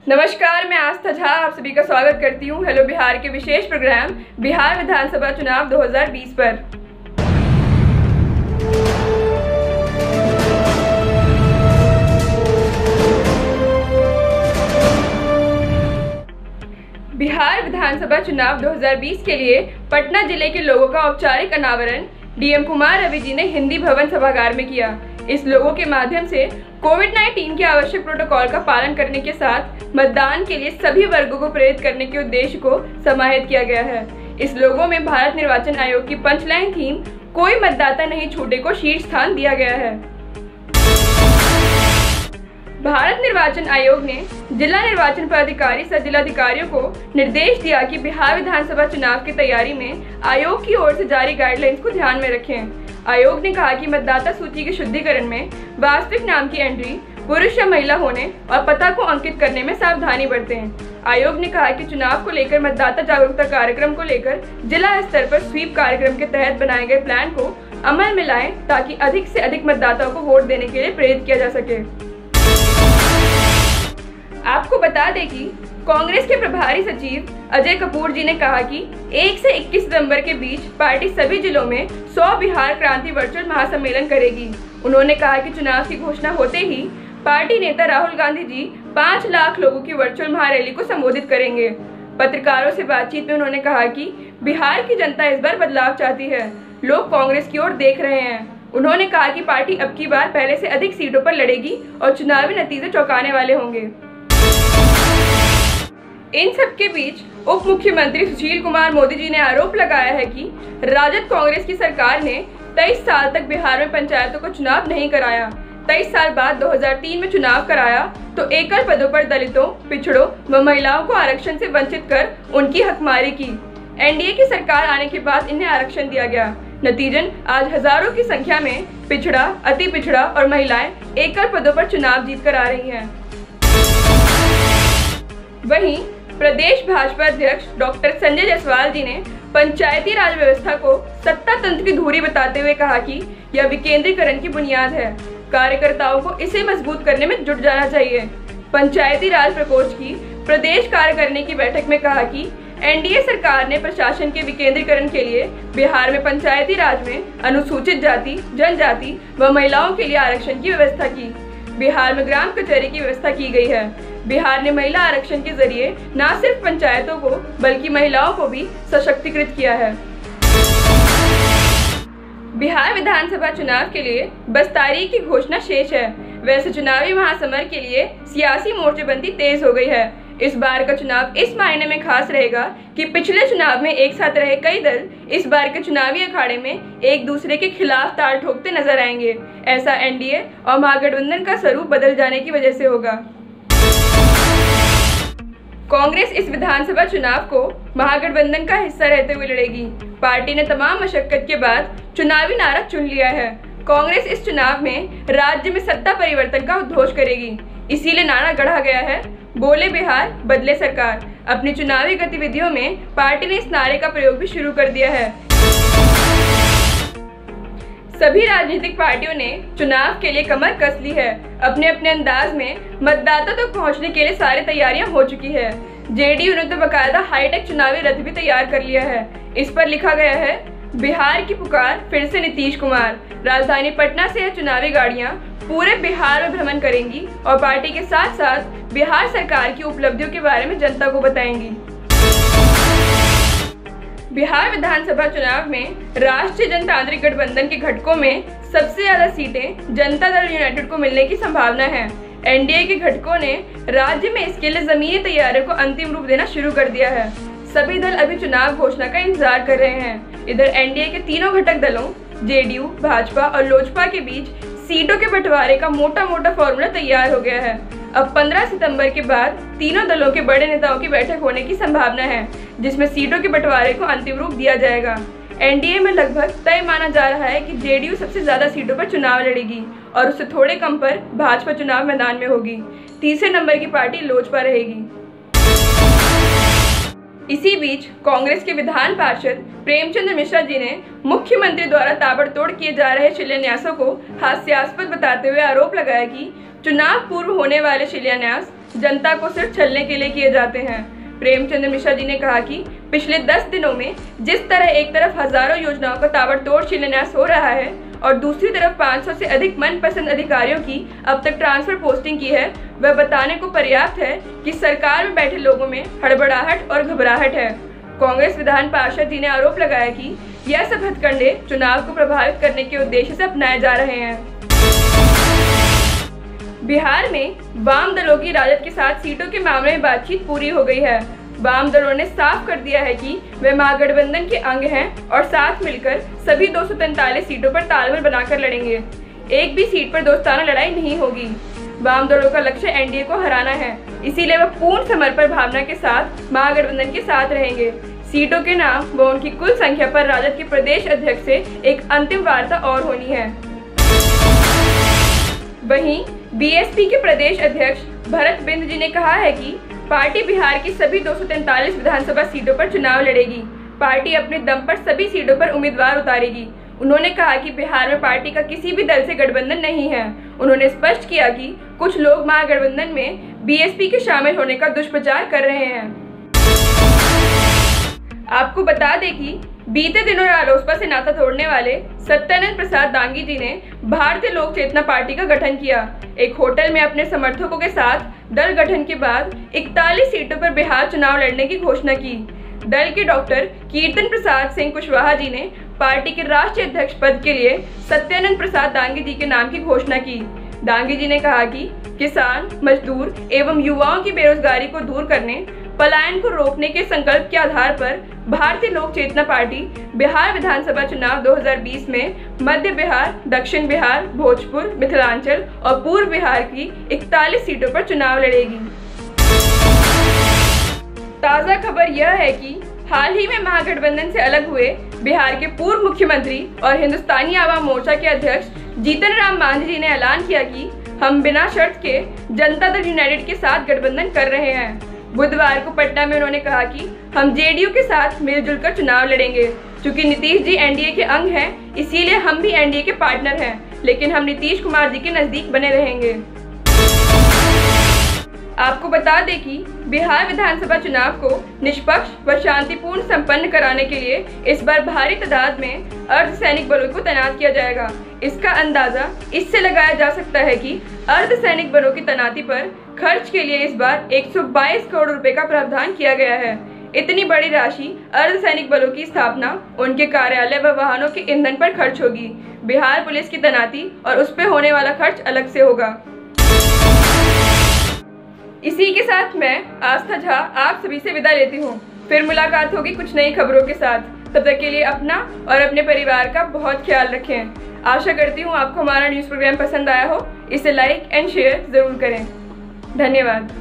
नमस्कार, मैं आस्था झा आप सभी का स्वागत करती हूँ हेलो बिहार के विशेष प्रोग्राम बिहार विधानसभा चुनाव 2020 पर। बिहार विधानसभा चुनाव 2020 के लिए पटना जिले के लोगों का औपचारिक अनावरण डीएम कुमार रवि जी ने हिंदी भवन सभागार में किया। इस लोगों के माध्यम से कोविड-19 के आवश्यक प्रोटोकॉल का पालन करने के साथ मतदान के लिए सभी वर्गों को प्रेरित करने के उद्देश्य को समाहित किया गया है। इस लोगों में भारत निर्वाचन आयोग की पंचलाइन थीम कोई मतदाता नहीं छूटे को शीर्ष स्थान दिया गया है। भारत निर्वाचन आयोग ने जिला निर्वाचन पदाधिकारी सह जिलाधिकारियों को निर्देश दिया कि बिहार विधानसभा चुनाव की तैयारी में आयोग की ओर से जारी गाइडलाइंस को ध्यान में रखें। आयोग ने कहा कि मतदाता सूची के शुद्धिकरण में वास्तविक नाम की एंट्री, पुरुष या महिला होने और पता को अंकित करने में सावधानी बरतें। आयोग ने कहा कि चुनाव को लेकर मतदाता जागरूकता कार्यक्रम को लेकर जिला स्तर पर स्वीप कार्यक्रम के तहत बनाए गए प्लान को अमल में लाएं ताकि अधिक से अधिक मतदाताओं को वोट देने के लिए प्रेरित किया जा सके। आपको बता दें कि कांग्रेस के प्रभारी सचिव अजय कपूर जी ने कहा कि 1 से 21 सितंबर के बीच पार्टी सभी जिलों में 100 बिहार क्रांति वर्चुअल महासम्मेलन करेगी। उन्होंने कहा कि चुनाव की घोषणा होते ही पार्टी नेता राहुल गांधी जी 5 लाख लोगों की वर्चुअल महारैली को संबोधित करेंगे। पत्रकारों से बातचीत में उन्होंने कहा कि बिहार की जनता इस बार बदलाव चाहती है, लोग कांग्रेस की ओर देख रहे हैं। उन्होंने कहा कि पार्टी अब की बार पहले से अधिक सीटों पर लड़ेगी और चुनावी नतीजे चौंकाने वाले होंगे। इन सब के बीच उप मुख्यमंत्री सुशील कुमार मोदी जी ने आरोप लगाया है कि राजद कांग्रेस की सरकार ने 23 साल तक बिहार में पंचायतों को चुनाव नहीं कराया। 23 साल बाद 2003 में चुनाव कराया तो एकल पदों पर दलितों, पिछड़ों व महिलाओं को आरक्षण से वंचित कर उनकी हकमारी की। एनडीए की सरकार आने के बाद इन्हें आरक्षण दिया गया। नतीजन आज हजारों की संख्या में पिछड़ा, अति पिछड़ा और महिलाएं एकल पदों पर चुनाव जीत कर आ रही हैं। वहीं प्रदेश भाजपा अध्यक्ष डॉक्टर संजय जायसवाल जी ने पंचायती राज व्यवस्था को सत्ता तंत्र की धुरी बताते हुए कहा कि यह विकेंद्रीकरण की बुनियाद है। कार्यकर्ताओं को इसे मजबूत करने में जुट जाना चाहिए। पंचायती राज प्रकोष्ठ की प्रदेश कार्यकारिणी की बैठक में कहा कि एनडीए सरकार ने प्रशासन के विकेंद्रीकरण के लिए बिहार में पंचायती राज में अनुसूचित जाति, जनजाति व महिलाओं के लिए आरक्षण की व्यवस्था की। बिहार में ग्राम कचहरी की व्यवस्था की गई है। बिहार ने महिला आरक्षण के जरिए न सिर्फ पंचायतों को बल्कि महिलाओं को भी सशक्तिकृत किया है। बिहार विधानसभा चुनाव के लिए बस तारीख की घोषणा शेष है। वैसे चुनावी महासमर के लिए सियासी मोर्चेबंदी तेज हो गई है। इस बार का चुनाव इस मायने में खास रहेगा कि पिछले चुनाव में एक साथ रहे कई दल इस बार के चुनावी अखाड़े में एक दूसरे के खिलाफ ताल ठोकते नजर आएंगे। ऐसा एनडीए और महागठबंधन का स्वरूप बदल जाने की वजह से होगा। कांग्रेस इस विधानसभा चुनाव को महागठबंधन का हिस्सा रहते हुए लड़ेगी। पार्टी ने तमाम मशक्कत के बाद चुनावी नारा चुन लिया है। कांग्रेस इस चुनाव में राज्य में सत्ता परिवर्तन का उद्घोष करेगी, इसीलिए नारा गढ़ा गया है, बोले बिहार बदले सरकार। अपनी चुनावी गतिविधियों में पार्टी ने इस नारे का प्रयोग भी शुरू कर दिया है। सभी राजनीतिक पार्टियों ने चुनाव के लिए कमर कस ली है। अपने अपने अंदाज में मतदाता तक पहुंचने के लिए सारी तैयारियां हो चुकी है। जेडीयू ने तो बकायदा हाईटेक चुनावी रथ भी तैयार कर लिया है। इस पर लिखा गया है, बिहार की पुकार फिर से नीतीश कुमार। राजधानी पटना से यह चुनावी गाड़ियां पूरे बिहार में भ्रमण करेंगी और पार्टी के साथ साथ बिहार सरकार की उपलब्धियों के बारे में जनता को बताएंगी। बिहार विधानसभा चुनाव में राष्ट्रीय जनतांत्रिक गठबंधन के घटकों में सबसे ज्यादा सीटें जनता दल यूनाइटेड को मिलने की संभावना है। एनडीए के घटकों ने राज्य में इसके लिए जमीनी तैयारियों को अंतिम रूप देना शुरू कर दिया है। सभी दल अभी चुनाव घोषणा का इंतजार कर रहे हैं। इधर एनडीए के तीनों घटक दलों जेडीयू, भाजपा और लोजपा के बीच सीटों के बंटवारे का मोटा फॉर्मूला तैयार हो गया है। अब 15 सितंबर के बाद तीनों दलों के बड़े नेताओं की बैठक होने की संभावना है, जिसमें सीटों के बंटवारे को अंतिम रूप दिया जाएगा। एनडीए में लगभग तय माना जा रहा है कि जेडीयू सबसे ज्यादा सीटों पर चुनाव लड़ेगी और उससे थोड़े कम पर भाजपा चुनाव मैदान में होगी। तीसरे नंबर की पार्टी लोजपा रहेगी। इसी बीच कांग्रेस के विधान पार्षद प्रेमचंद्र मिश्रा जी ने मुख्यमंत्री द्वारा ताबड़तोड़ किए जा रहे शिलान्यासों को हास्यास्पद बताते हुए आरोप लगाया कि चुनाव पूर्व होने वाले शिलान्यास जनता को सिर्फ छलने के लिए किए जाते हैं। प्रेमचंद्र मिश्रा जी ने कहा कि पिछले 10 दिनों में जिस तरह एक तरफ हजारों योजनाओं का ताबड़तोड़ शिलान्यास हो रहा है और दूसरी तरफ 500 से अधिक मनपसंद अधिकारियों की अब तक ट्रांसफर पोस्टिंग की है, वह बताने को पर्याप्त है कि सरकार में बैठे लोगों में हड़बड़ाहट और घबराहट है। कांग्रेस विधान पार्षद जी ने आरोप लगाया कि यह सब हथकंडे चुनाव को प्रभावित करने के उद्देश्य से अपनाए जा रहे हैं। बिहार में वाम दलों की राजद के साथ सीटों के मामले में बातचीत पूरी हो गई है। वाम दलों ने साफ कर दिया है कि वे महागठबंधन के अंग हैं और साथ मिलकर सभी 243 सीटों पर तालमेल बनाकर लड़ेंगे। एक भी सीट पर दोस्ताना लड़ाई नहीं होगी। वाम दलों का लक्ष्य एनडीए को हराना है, इसीलिए वह पूर्ण समर्पण भावना के साथ महागठबंधन के साथ रहेंगे। सीटों के नाम व उनकी कुल संख्या पर राजद के प्रदेश अध्यक्ष से एक अंतिम वार्ता और होनी है। वहीं बीएसपी के प्रदेश अध्यक्ष भरत बिंद जी ने कहा है कि पार्टी बिहार की सभी 243 विधानसभा सीटों पर चुनाव लड़ेगी। पार्टी अपने दम पर सभी सीटों पर उम्मीदवार उतारेगी। उन्होंने कहा कि बिहार में पार्टी का किसी भी दल से गठबंधन नहीं है। उन्होंने स्पष्ट किया कि कुछ लोग महागठबंधन में बीएसपी के शामिल होने का दुष्प्रचार कर रहे हैं। आपको बता दें कि बीते दिनों रालोसपा से नाता तोड़ने वाले सत्यानंद प्रसाद दांगी जी ने भारतीय लोक चेतना पार्टी का गठन किया। एक होटल में अपने समर्थकों के साथ दल गठन के बाद 41 सीटों पर बिहार चुनाव लड़ने की घोषणा की। दल के डॉक्टर कीर्तन प्रसाद सिंह कुशवाहा जी ने पार्टी के राष्ट्रीय अध्यक्ष पद के लिए सत्यानंद प्रसाद दांगी जी के नाम की घोषणा की। दांगी जी ने कहा कि किसान, मजदूर एवं युवाओं की बेरोजगारी को दूर करने, पलायन को रोकने के संकल्प के आधार पर भारतीय लोक चेतना पार्टी बिहार विधानसभा चुनाव 2020 में मध्य बिहार, दक्षिण बिहार, भोजपुर, मिथिलांचल और पूर्व बिहार की 41 सीटों पर चुनाव लड़ेगी। ताजा खबर यह है कि हाल ही में महागठबंधन से अलग हुए बिहार के पूर्व मुख्यमंत्री और हिंदुस्तानी आवाम मोर्चा के अध्यक्ष जीतन राम मांझी जी ने ऐलान किया कि हम बिना शर्त के जनता दल यूनाइटेड के साथ गठबंधन कर रहे हैं। बुधवार को पटना में उन्होंने कहा कि हम जेडीयू के साथ मिलजुल कर चुनाव लड़ेंगे। चूंकि नीतीश जी एनडीए के अंग हैं, इसीलिए हम भी एनडीए के पार्टनर हैं, लेकिन हम नीतीश कुमार जी के नजदीक बने रहेंगे। आपको बता दें कि बिहार विधानसभा चुनाव को निष्पक्ष व शांतिपूर्ण संपन्न कराने के लिए इस बार भारी तादाद में अर्धसैनिक बलों को तैनात किया जाएगा। इसका अंदाजा इससे लगाया जा सकता है कि अर्धसैनिक बलों की तैनाती पर खर्च के लिए इस बार 122 करोड़ रुपए का प्रावधान किया गया है। इतनी बड़ी राशि अर्धसैनिक बलों की स्थापना, उनके कार्यालय व वाहनों के ईंधन पर खर्च होगी। बिहार पुलिस की तैनाती और उस पर होने वाला खर्च अलग से होगा। इसी के साथ मैं आस्था झा आप सभी से विदा लेती हूँ। फिर मुलाकात होगी कुछ नई खबरों के साथ। तब तक के लिए अपना और अपने परिवार का बहुत ख्याल रखें। आशा करती हूँ आपको हमारा न्यूज़ प्रोग्राम पसंद आया हो। इसे लाइक एंड शेयर जरूर करें। धन्यवाद।